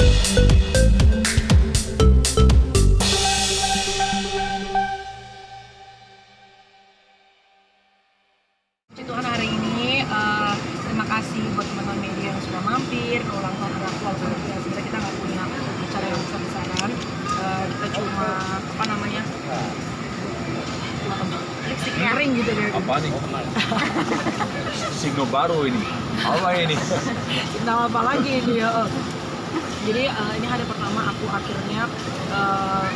Puji Tuhan hari ini terima kasih buat teman-teman media yang sudah mampir ke ulang tahun anakku. Alhamdulillah sebenarnya kita nggak punya acara yang besar-besaran, kita cuma apa namanya lipstick kering gitu deh. Apa nih? Signal baru ini. Apa ini? Nama apa lagi ini ya? Jadi ini hari pertama aku akhirnya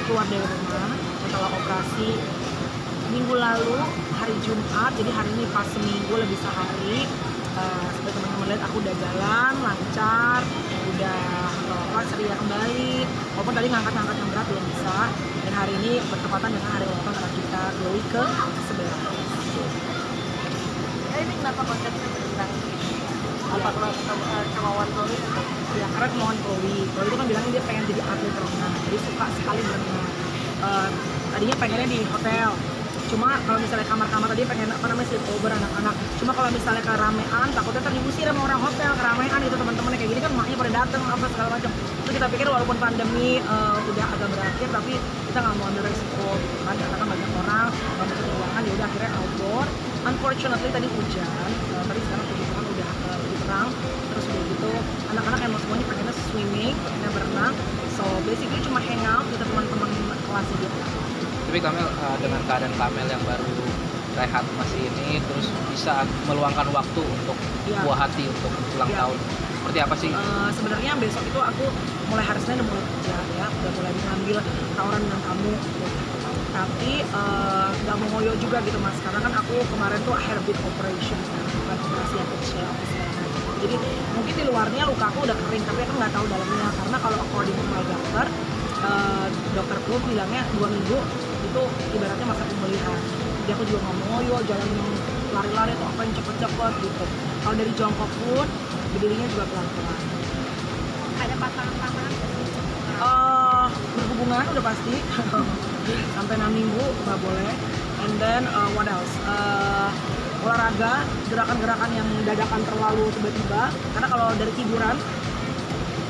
keluar dari rumah setelah operasi minggu lalu hari Jumat. Jadi hari ini pas seminggu lebih sehari. Seperti teman-teman lihat aku udah jalan lancar, udah ceria kembali. Walaupun tadi ngangkat-ngangkat yang berat belum bisa. Dan hari ini bertepatan dengan hari ulang tahun anak kita Chloe ke 11. Ini kenapa konsepnya berenang? Apa kemauan Chloe? Ya karena kemauan Chloe itu kan bilangnya dia pengen jadi atlet renang, jadi suka sekali berenang. Tadinya pengennya di hotel, cuma kalau misalnya kamar-kamar tadi pengen apa namanya sleepover anak-anak. Cuma kalau misalnya keramaian takutnya terdiusir sama orang hotel, keramaian itu teman-temannya kayak gini kan maknya pada dateng apa segala macam. Terus kita pikir walaupun pandemi udah agak berakhir tapi kita nggak mau ambil resiko gitu kan, karena kan banyak orang nggak mau ruangan, ya udah akhirnya outdoor. Unfortunately tadi hujan, tapi sekarang puji Tuhan udah lebih terang. Terus udah gitu anak-anak emang semuanya pengennya swimming, pengennya berenang. So basically cuma hangout gitu teman-teman kelas gitu. Tapi Kamel dengan keadaan Kamel yang baru rehat masih ini, terus bisa meluangkan waktu untuk buah hati untuk ulang tahun. Seperti apa sih? Sebenarnya besok itu aku mulai hari Senin udah mulai kerja ya, udah mulai mengambil tawaran dengan kamu. Tapi nggak mau ngoyo juga gitu mas, karena kan aku kemarin tuh habit operation, bukan operasi yang kecil apa segala macam. Jadi mungkin di luarnya luka aku udah kering, tapi aku nggak tahu dalamnya, karena kalau according to my doctor, dokter Plu bilangnya 2 minggu itu ibaratnya masa pemulihan. Jadi aku juga nggak mau ngoyo, jalan lari-lari atau apa yang cepet-cepet gitu. Kalau dari jongkok pun berdirinya juga pelan-pelan. Ada pasangan-pasangan? Berhubungan udah pasti. Sampai 6 minggu nggak boleh. And then what else? Olahraga, gerakan-gerakan yang dadakan terlalu tiba-tiba. Karena kalau dari tiduran,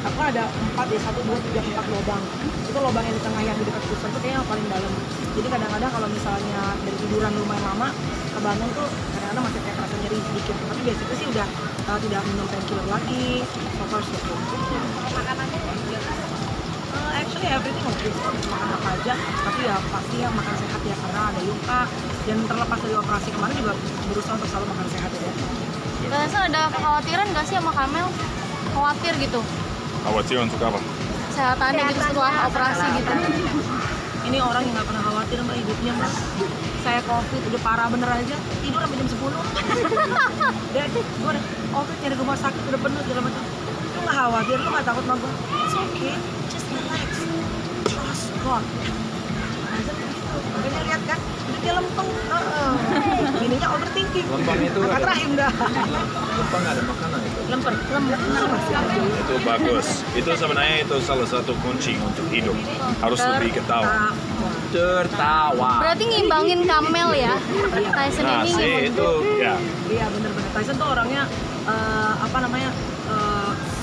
aku ada 4 ya, 1, 2, 3, 4 lubang. Itu lubang yang di tengah yang di dekat pusat itu kayaknya yang paling dalam. Jadi kadang-kadang kalau misalnya dari tiduran lumayan lama, kebangun tuh kadang-kadang masih kayak rasa nyeri sedikit. Tapi biasanya sih udah tidak minum painkiller lagi. So far so good. Makanannya Actually everything okay, makan apa aja, tapi ya pasti ya makan sehat ya, karena ada luka. Dan terlepas dari operasi kemarin juga berusaha untuk selalu makan sehat ya. Biasa ada kekhawatiran nggak sih sama Kamel? Khawatir gitu? Khawatir untuk apa? Kesehatannya gitu setelah operasi gitu. Ini orang yang nggak pernah khawatir sama hidupnya mas. Saya covid udah parah bener aja, tidur sampai jam 10. Dan gue udah covid nyari rumah sakit udah penuh segala macam. Lu nggak khawatir, lu nggak takut sama gue? It's okay, just relax, trust God. Makanya lihat kan, dia lempeng. Ininya overthinking. Lempeng itu angkat rahim dah. Lempeng ada makanan itu. Lemper. Itu bagus. Itu sebenarnya itu salah satu kunci untuk hidup. Harus lebih ketawa. Tertawa. Berarti ngimbangin Kamel ya? Tyson Nah, ini sih ngimbangin. itu ya. Iya bener-bener. Tyson tuh orangnya apa namanya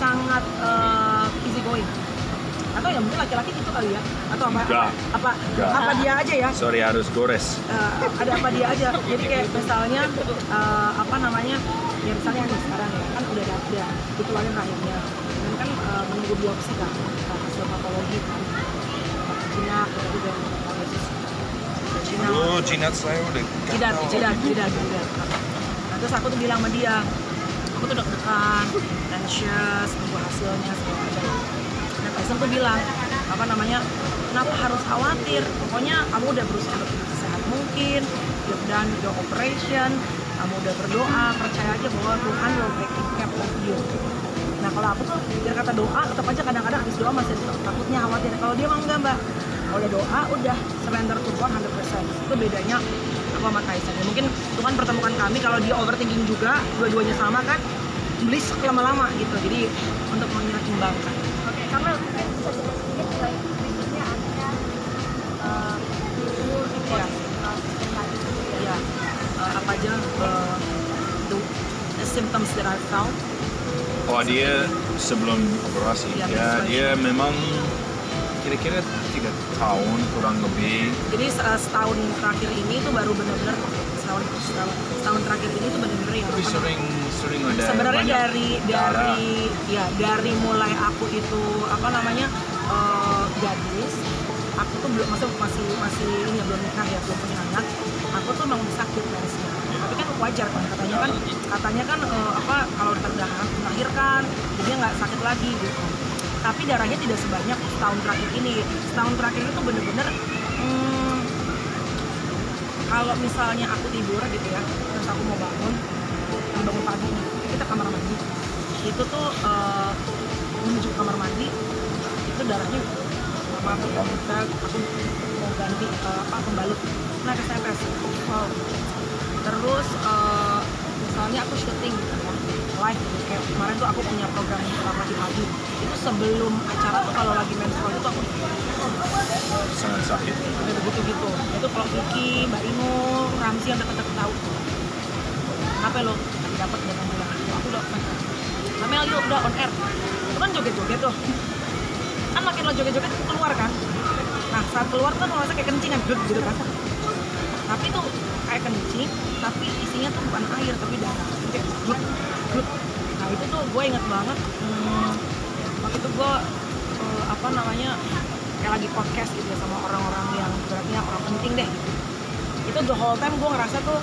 sangat easy going. Atau ya mungkin laki-laki gitu kali ya? Atau Enggak. apa dia aja ya? Sorry harus gores. Ada apa dia aja. Jadi kayak misalnya apa namanya? Ya misalnya nih sekarang ya kan udah dikeluarin rahimnya. Dan kan menunggu biopsi kan, hasil patologi kan. Cina juga Cina. Oh, jidat saya udah. Jidat. Nah, terus aku tuh bilang sama dia, aku tuh deg-degan, anxious, nunggu hasilnya segala macam. Nah, Tyson tuh bilang, apa namanya, kenapa harus khawatir? Pokoknya kamu udah berusaha untuk sehat mungkin, you've done your operation, kamu udah berdoa, percaya aja bahwa Tuhan will taking care of you. Nah kalau aku tuh biar kata doa, tetap aja kadang-kadang habis doa masih takutnya khawatir. Kalau dia mah enggak mbak, kalau udah doa udah surrender to God 100%. Itu bedanya aku sama Tyson. Ya, mungkin Tuhan pertemukan kami, kalau dia overthinking juga, dua-duanya sama kan, bliss lama-lama gitu. Jadi untuk menyeimbangkan. Oke, Kamel mungkin bisa sedikit mulai berikutnya ada tidur, Ya, apa aja the symptoms that I found. Oh dia sebelum operasi. Iya, Ya, menstruasi. dia memang kira-kira 3 tahun kurang lebih. Jadi setahun terakhir ini tuh baru benar-benar setahun terakhir ini tuh benar-benar yang Tapi apa sering ada sebenarnya banyak darah. dari mulai aku itu apa namanya gadis, aku tuh belum masih ini ya, belum nikah ya, belum punya anak, aku tuh emang sakit mensnya. Tapi kan wajar kan katanya kan apa kalau udah melahirkan jadi nggak sakit lagi gitu. Tapi darahnya tidak sebanyak setahun terakhir ini. Setahun terakhir itu bener-bener kalau misalnya aku tidur gitu ya, terus aku mau bangun pagi nih, kita kamar mandi. Itu tuh menuju ke kamar mandi, itu darahnya sama aku mau ganti pembalut. Nah kesempes. Wow. Terus misalnya aku syuting gitu ya, live gitu. Kayak kemarin tuh aku punya program pagi-pagi. Itu sebelum acara tuh kalau lagi menstrual itu aku Sangat sakit. udah begitu-gitu. Itu kalau Vicky, Mbak Inu, Ramzi yang deket-deket tahu. Kenapa lo lagi dapet dengan bilang aku udah on air. Namanya yuk udah on air. Itu kan joget-joget tuh. Kan makin lo joget-joget keluar kan. Nah saat keluar tuh ngerasa kayak kencing kan, gitu kan. Tapi tuh kayak kencing, tapi isinya tuh bukan air tapi darah. Kayak gluk. Nah itu tuh gue inget banget. Waktu itu gue apa namanya kayak lagi podcast gitu ya sama orang-orang yang berarti orang penting deh gitu. Itu the whole time gue ngerasa tuh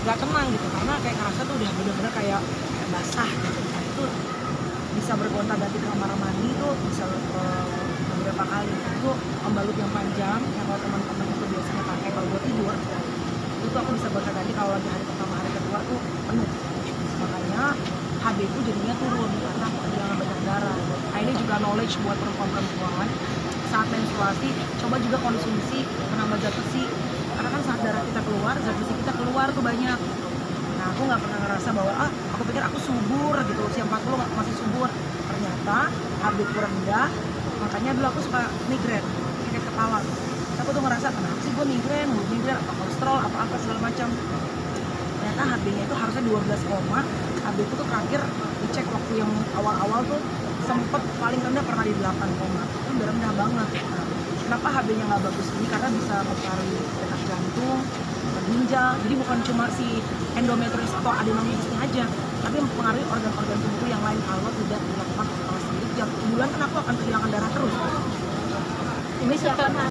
gak tenang gitu karena kayak ngerasa tuh udah bener-bener kayak basah gitu. Nah itu bisa bergonta-ganti ke kamar mandi tuh bisa beberapa kali. Itu pembalut yang panjang yang kalau teman-teman itu biasanya pakai kalau gue tidur itu tuh aku bisa gonta-ganti kalau lagi hari pertama hari kedua tuh penuh. Makanya HB ku jadinya turun karena aku kehilangan banyak darah. Nah ini juga knowledge buat perempuan-perempuan saat menstruasi, coba juga konsumsi menambah zat besi karena kan saat darah kita keluar, zat besi kita keluar tuh banyak. Nah aku nggak pernah ngerasa bahwa aku pikir aku subur gitu, usia 40 masih subur. Ternyata HB ku rendah, makanya dulu aku suka migrain, sakit kepala. Terus aku tuh ngerasa kenapa sih gue migrain, apa kolesterol, apa segala macam. Ternyata HB-nya itu harusnya 12 koma, HB ku tuh terakhir dicek waktu yang awal-awal tuh sempet paling rendah pernah di 8 koma. Itu udah rendah banget. Nah, kenapa HB-nya nggak bagus ini? Karena bisa mempengaruhi detak jantung, ginjal. Jadi bukan cuma si endometriosis atau adenomyosisnya aja, tapi mempengaruhi organ-organ tubuh yang lain kalau tidak dilakukan operasi. Jadi tiap bulan kan aku akan kehilangan darah terus. Ini siapa?